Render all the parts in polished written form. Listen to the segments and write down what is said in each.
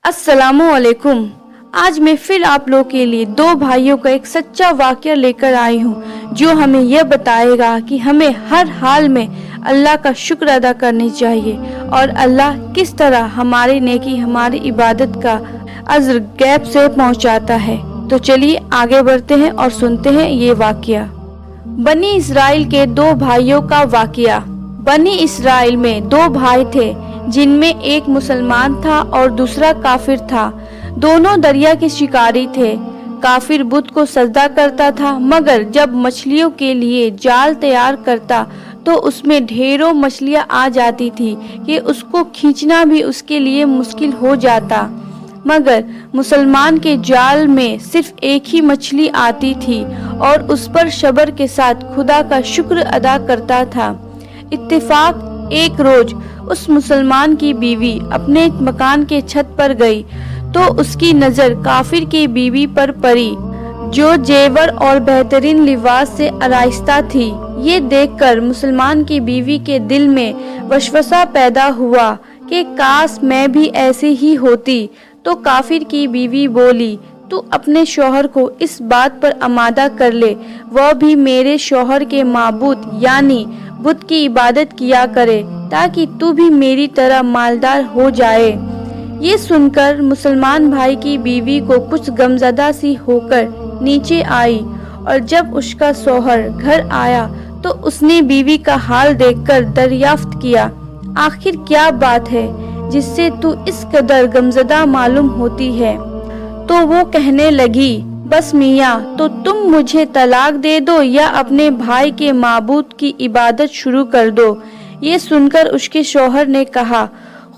अस्सलामु अलैकुम। आज मैं फिर आप लोग के लिए दो भाइयों का एक सच्चा वाक़या लेकर आई हूँ जो हमें यह बताएगा कि हमें हर हाल में अल्लाह का शुक्र अदा करनी चाहिए और अल्लाह किस तरह हमारी नेकी हमारी इबादत का अज्र गैब से पहुँचाता है। तो चलिए आगे बढ़ते हैं और सुनते हैं ये वाक़या। बनी इसराइल के दो भाइयों का वाक़या। बनी इसराइल में दो भाई थे जिनमें एक मुसलमान था और दूसरा काफिर था। दोनों दरिया के शिकारी थे। काफिर बुत को सजदा करता था, मगर जब मछलियों के लिए जाल तैयार करता तो उसमें ढेरों मछलियां आ जाती थी कि उसको खींचना भी उसके लिए मुश्किल हो जाता। मगर मुसलमान के जाल में सिर्फ एक ही मछली आती थी और उस पर सब्र के साथ खुदा का शुक्र अदा करता था। इत्तेफाक एक रोज उस मुसलमान की बीवी अपने मकान के छत पर गई तो उसकी नजर काफिर की बीवी पर पड़ी जो जेवर और बेहतरीन लिबास से आराइस्ता थी। ये देखकर मुसलमान की बीवी के दिल में वसवसा पैदा हुआ कि काश मैं भी ऐसी ही होती। तो काफिर की बीवी बोली, तू अपने शौहर को इस बात पर आमादा कर ले, वह भी मेरे शौहर के माबूद यानी बुत की इबादत किया करे ताकि तू भी मेरी तरह मालदार हो जाए। ये सुनकर मुसलमान भाई की बीवी को कुछ गमज़दा सी होकर नीचे आई और जब उसका शौहर घर आया तो उसने बीवी का हाल देखकर दरियाफ्त किया, आखिर क्या बात है जिससे तू इस कदर गमज़दा मालूम होती है। तो वो कहने लगी, बस मियाँ, तो तुम मुझे तलाक दे दो या अपने भाई के माबूद की इबादत शुरू कर दो। ये सुनकर उसके शौहर ने कहा,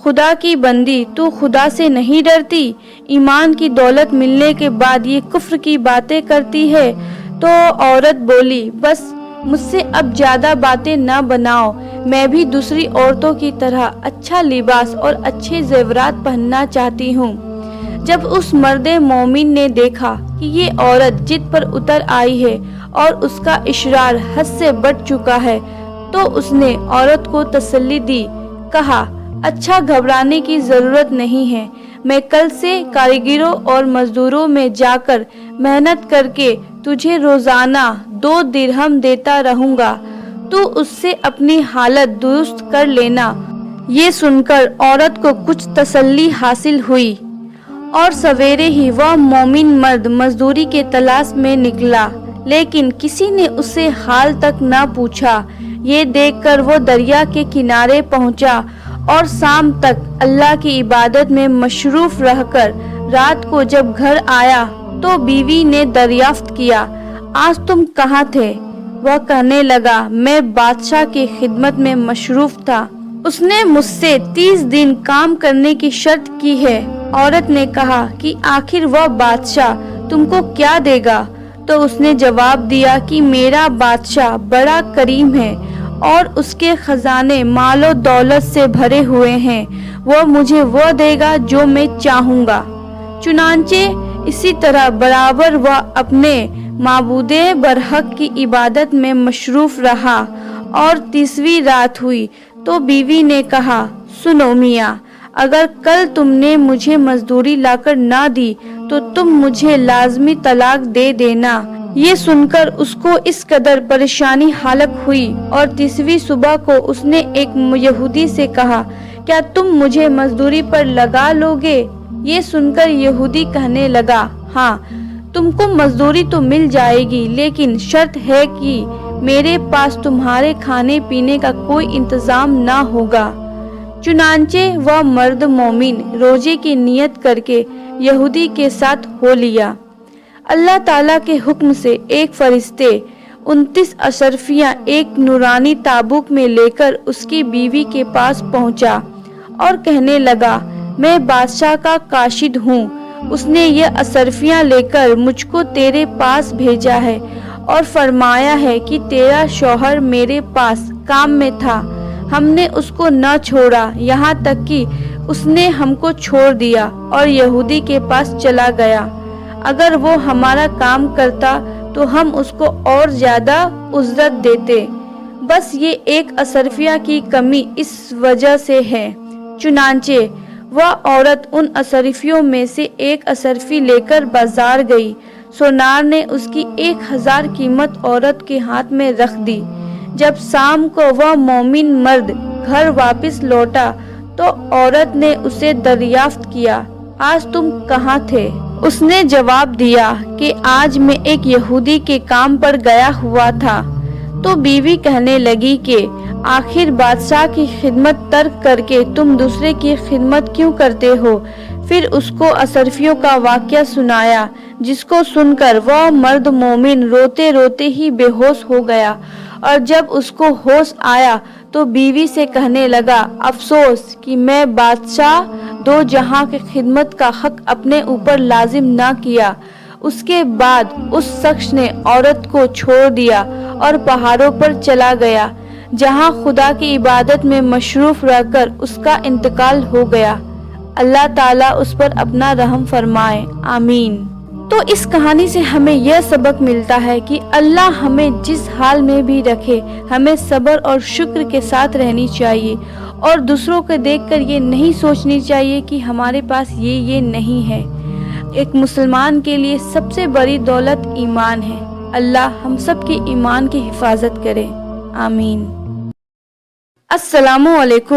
खुदा की बंदी, तू खुदा से नहीं डरती? ईमान की दौलत मिलने के बाद ये कुफ्र की बातें करती है। तो औरत बोली, बस मुझसे अब ज्यादा बातें न बनाओ, मैं भी दूसरी औरतों की तरह अच्छा लिबास और अच्छे जेवरात पहनना चाहती हूँ। जब उस मर्दे मोमिन ने देखा कि ये औरत जिद पर उतर आई है और उसका इशरार हद से बढ़ चुका है तो उसने औरत को तसल्ली दी। कहा, अच्छा, घबराने की जरूरत नहीं है, मैं कल से कारीगरों और मजदूरों में जाकर मेहनत करके तुझे रोजाना 2 दिरहम देता रहूंगा, तू उससे अपनी हालत दुरुस्त कर लेना। ये सुनकर औरत को कुछ तसल्ली हासिल हुई और सवेरे ही वह मोमिन मर्द मजदूरी के तलाश में निकला, लेकिन किसी ने उससे हाल तक न पूछा। ये देखकर वो दरिया के किनारे पहुंचा और शाम तक अल्लाह की इबादत में मशरूफ रहकर रात को जब घर आया तो बीवी ने दरियाफ्त किया, आज तुम कहाँ थे? वह कहने लगा, मैं बादशाह की खिदमत में मशरूफ था, उसने मुझसे 30 दिन काम करने की शर्त की है। औरत ने कहा कि आखिर वह बादशाह तुमको क्या देगा? तो उसने जवाब दिया कि मेरा बादशाह बड़ा करीम है और उसके खजाने मालो दौलत से भरे हुए हैं, वो मुझे वो देगा जो मैं चाहूँगा। चुनांचे इसी तरह बराबर वह अपने माबूदे बरहक की इबादत में मशरूफ रहा और 30वीं रात हुई तो बीवी ने कहा, सुनो मियाँ, अगर कल तुमने मुझे मजदूरी लाकर ना दी तो तुम मुझे लाजमी तलाक दे देना। ये सुनकर उसको इस कदर परेशानी हालत हुई और 30वीं सुबह को उसने एक यहूदी से कहा, क्या तुम मुझे मजदूरी पर लगा लोगे? ये सुनकर यहूदी कहने लगा, हाँ, तुमको मजदूरी तो मिल जाएगी, लेकिन शर्त है कि मेरे पास तुम्हारे खाने पीने का कोई इंतजाम ना होगा। चुनांचे वह मर्द मोमिन रोजे की नियत करके यहूदी के साथ हो लिया। अल्लाह ताला के हुक्म से एक फरिश्ते 29 अशरफियां एक नूरानी ताबूक में लेकर उसकी बीवी के पास पहुंचा और कहने लगा, मैं बादशाह का काशिद हूँ, उसने ये अशरफियां लेकर मुझको तेरे पास भेजा है और फरमाया है कि तेरा शौहर मेरे पास काम में था, हमने उसको न छोड़ा, यहाँ तक कि उसने हमको छोड़ दिया और यहूदी के पास चला गया। अगर वो हमारा काम करता तो हम उसको और ज्यादा उजरत देते, बस ये एक अशरफिया की कमी इस वजह से है। चुनांचे वह औरत उन असरफियों में से एक असरफी लेकर बाजार गई। सोनार ने उसकी 1000 कीमत औरत के हाथ में रख दी। जब शाम को वह मोमिन मर्द घर वापस लौटा तो औरत ने उसे दरियाफ्त किया, आज तुम कहाँ थे? उसने जवाब दिया कि आज मैं एक यहूदी के काम पर गया हुआ था। तो बीवी कहने लगी कि आखिर बादशाह की खिदमत तर्क करके तुम दूसरे की खिदमत क्यों करते हो? फिर उसको असरफियों का वाक़या सुनाया, जिसको सुनकर वह मर्द मोमिन रोते रोते ही बेहोश हो गया। और जब उसको होश आया तो बीवी से कहने लगा, अफसोस कि मैं बादशाह दो जहां की खिदमत का हक अपने ऊपर लाजिम ना किया। उसके बाद उस शख्स ने औरत को छोड़ दिया और पहाड़ों पर चला गया, जहां खुदा की इबादत में मशरूफ रहकर उसका इंतकाल हो गया। अल्लाह ताला उस पर अपना रहम फरमाए, आमीन। तो इस कहानी से हमें यह सबक मिलता है कि अल्लाह हमें जिस हाल में भी रखे, हमें सब्र और शुक्र के साथ रहनी चाहिए और दूसरों को देखकर ये नहीं सोचनी चाहिए कि हमारे पास ये नहीं है। एक मुसलमान के लिए सबसे बड़ी दौलत ईमान है। अल्लाह हम सब के ईमान की हिफाजत करे, आमीन। अस्सलामु अलैकुम।